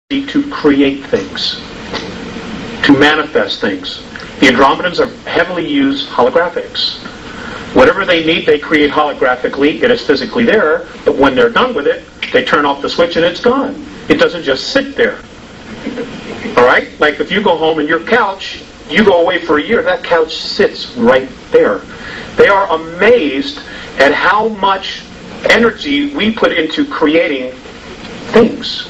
to create things, to manifest things. The Andromedans are heavily use holographics. Whatever they need, they create holographically. It is physically there, but when they're done with it, they turn off the switch and it's gone. It doesn't just sit there. All right? Like if you go home and your couch, you go away for a year, that couch sits right there. They are amazed at how much energy we put into creating things.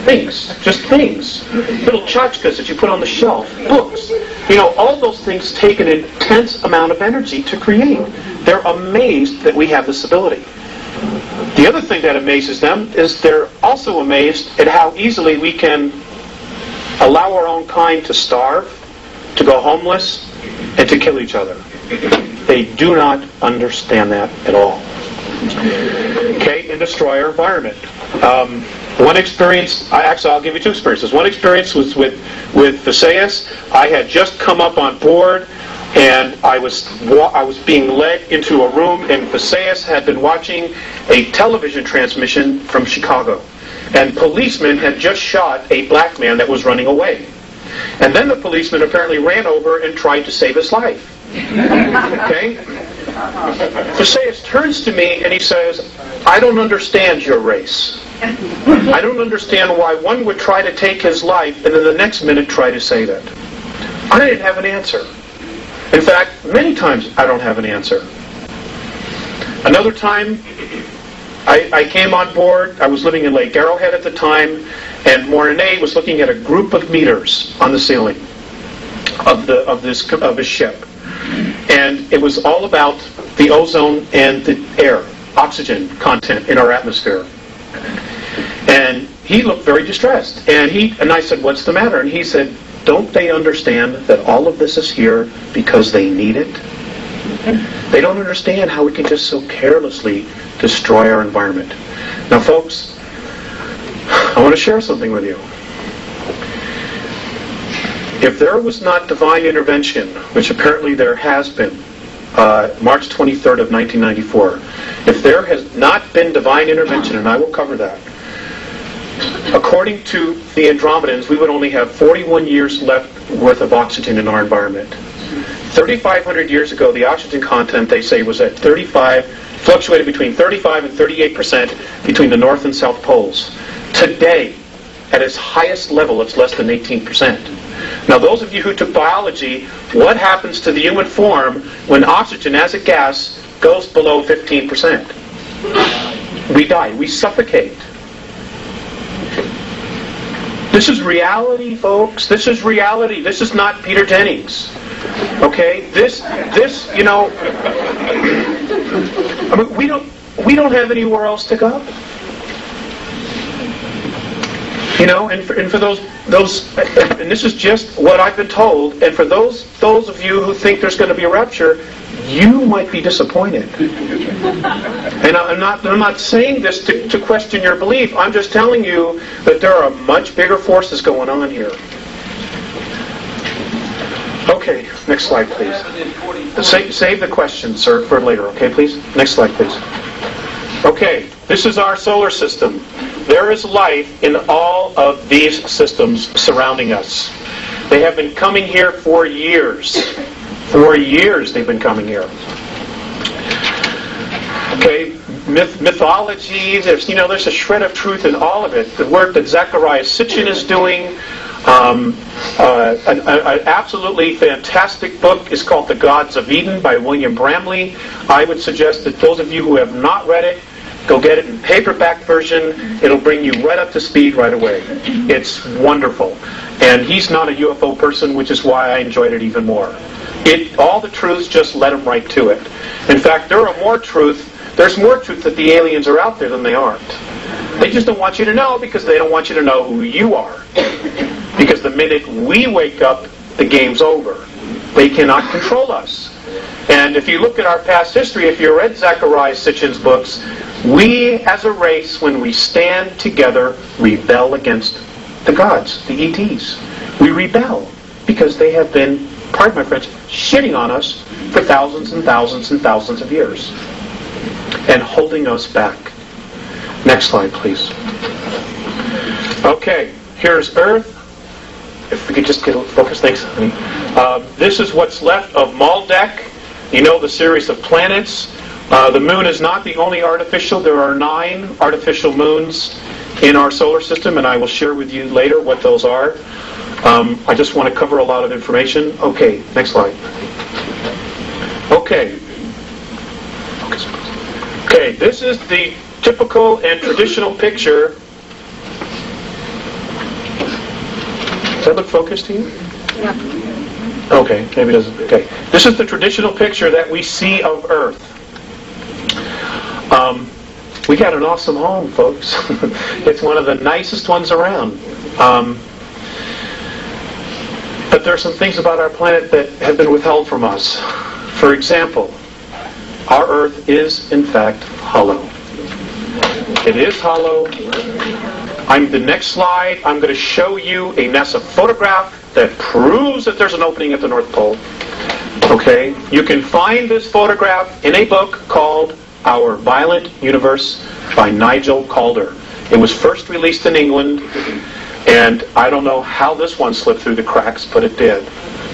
Things. Just things. Little tchotchkes that you put on the shelf. Books. You know, all those things take an intense amount of energy to create. They're amazed that we have this ability. The other thing that amazes them is they're also amazed at how easily we can allow our own kind to starve, to go homeless, and to kill each other. They do not understand that at all. Okay, and destroy our environment. One experience, actually I'll give you two experiences. One experience was with Mesiac. I had just come up on board and I was being led into a room, and Mesiac had been watching a television transmission from Chicago. And policemen had just shot a black man that was running away. And then the policeman apparently ran over and tried to save his life. Okay? Mesiac turns to me and he says, "I don't understand your race. I don't understand why one would try to take his life and then the next minute try to save it." I didn't have an answer. In fact, many times I don't have an answer. Another time, I came on board. I was living in Lake Arrowhead at the time, and Mornay was looking at a group of meters on the ceiling of his ship, and it was all about the ozone and the air, oxygen content in our atmosphere. And he looked very distressed, and I said, "What's the matter?" And he said, "Don't they understand that all of this is here because they need it? They don't understand how we can just so carelessly destroy our environment." Now, folks, I want to share something with you. If there was not divine intervention, which apparently there has been, March 23rd of 1994, if there has not been divine intervention, and I will cover that, according to the Andromedans, we would only have 41 years left worth of oxygen in our environment. 3,500 years ago, the oxygen content, they say, was at 35, fluctuated between 35 and 38% between the North and South Poles. Today, at its highest level, it's less than 18%. Now, those of you who took biology, what happens to the human form when oxygen as a gas goes below 15%? We die. We suffocate. This is reality, folks. This is reality. This is not Peter Jennings. Okay? This, you know, I mean, we don't have anywhere else to go. You know, and for those, and this is just what I've been told, and for those of you who think there's going to be a rapture, you might be disappointed. And I'm not saying this to question your belief. I'm just telling you that there are much bigger forces going on here. Okay, next slide, please. Save the questions, sir, for later. Okay, please. Next slide, please. Okay, this is our solar system. There is life in all of these systems surrounding us. They have been coming here for years. For years they've been coming here. Okay, mythology, there's a shred of truth in all of it. The work that Zecharia Sitchin is doing, an absolutely fantastic book is called The Gods of Eden by William Bramley. I would suggest that those of you who have not read it, go get it in paperback version. It'll bring you right up to speed right away. It's wonderful. And he's not a UFO person, which is why I enjoyed it even more. All the truths, just let him right to it. In fact, there's more truth that the aliens are out there than they aren't. They just don't want you to know because they don't want you to know who you are. Because the minute we wake up, the game's over. They cannot control us. And if you look at our past history, if you read Zecharia Sitchin's books, we as a race, when we stand together, rebel against the gods, the ETs. We rebel because they have been, pardon my French, shitting on us for thousands and thousands and thousands of years and holding us back. Next slide, please. Okay, here's Earth. If we could just get a focus, thanks, honey. This is what's left of Maldek. You know, the series of planets. The moon is not the only artificial. There are 9 artificial moons in our solar system, and I will share with you later what those are. I just want to cover a lot of information. Okay, next slide. Okay. Okay, this is the typical and traditional picture. Does that look focused to you? Yeah. Okay, maybe it doesn't. Okay. This is the traditional picture that we see of Earth. We got an awesome home, folks. It's one of the nicest ones around. But there are some things about our planet that have been withheld from us. For example, our Earth is, in fact, hollow. It is hollow. The next slide, I'm going to show you a NASA photograph that proves that there's an opening at the North Pole. Okay? You can find this photograph in a book called Our Violent Universe by Nigel Calder. It was first released in England, and I don't know how this one slipped through the cracks, but it did.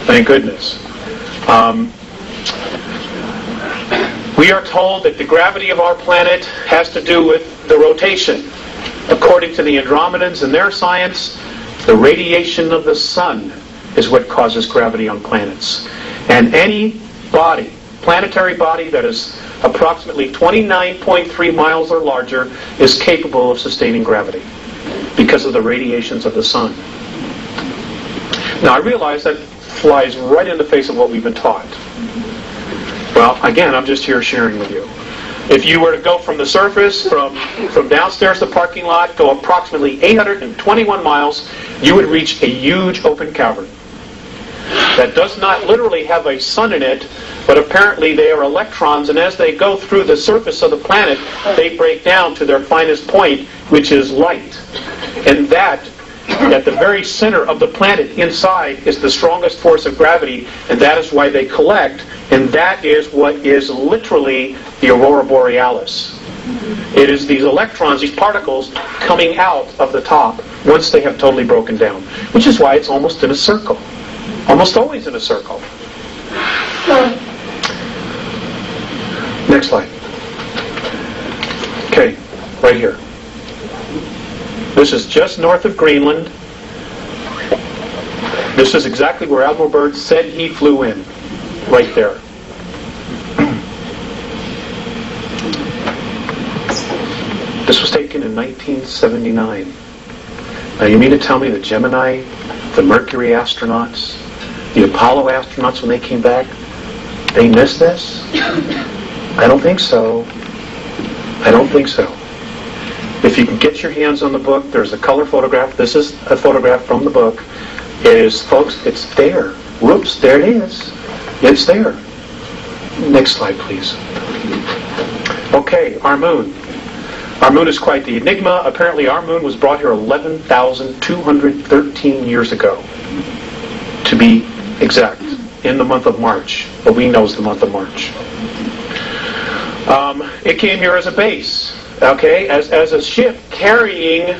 Thank goodness. We are told that the gravity of our planet has to do with the rotation. According to the Andromedans and their science, the radiation of the sun is what causes gravity on planets. And any body, planetary body that is approximately 29.3 miles or larger is capable of sustaining gravity because of the radiations of the sun. Now I realize that flies right in the face of what we've been taught. Well, again, I'm just here sharing with you. If you were to go from the surface, from downstairs to the parking lot, go approximately 821 miles, you would reach a huge open cavern that does not literally have a sun in it, but apparently they are electrons, and as they go through the surface of the planet, they break down to their finest point, which is light. And that, at the very center of the planet inside, is the strongest force of gravity, and that is why they collect, and that is what is literally the aurora borealis. It is these electrons, these particles, coming out of the top once they have totally broken down, which is why it's almost in a circle. Almost always in a circle. Next slide. Okay, right here. This is just north of Greenland. This is exactly where Admiral Byrd said he flew in. Right there. This was taken in 1979. Now you mean to tell me the Gemini, the Mercury astronauts, the Apollo astronauts, when they came back, they missed this? I don't think so. I don't think so. If you can get your hands on the book, there's a color photograph. This is a photograph from the book. It is, folks, it's there. Whoops, there it is. It's there. Next slide, please. Okay, our moon. Our moon is quite the enigma. Apparently our moon was brought here 11,213 years ago, to be exact, in the month of March. What we know is the month of March. It came here as a base, okay, as a ship carrying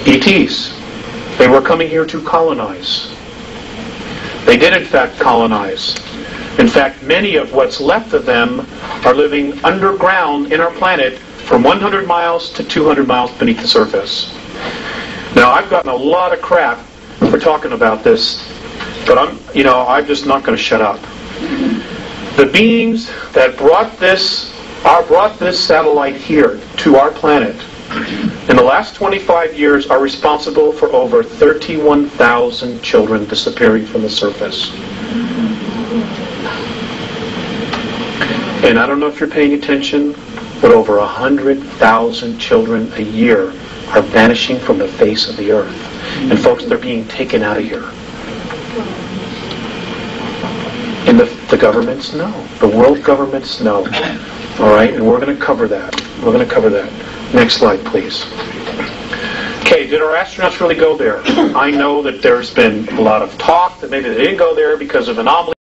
ETs. They were coming here to colonize. They did, in fact, colonize. In fact, many of what's left of them are living underground in our planet from 100 miles to 200 miles beneath the surface. Now, I've gotten a lot of crap for talking about this, but I'm just not going to shut up. The beings that brought this satellite here to our planet in the last 25 years are responsible for over 31,000 children disappearing from the surface. And I don't know if you're paying attention, but over 100,000 children a year are vanishing from the face of the earth. And folks, they're being taken out of here. And the governments know. The world governments know. All right, and we're going to cover that. We're going to cover that. Next slide, please. Okay, did our astronauts really go there? I know that there's been a lot of talk that maybe they didn't go there because of anomalies.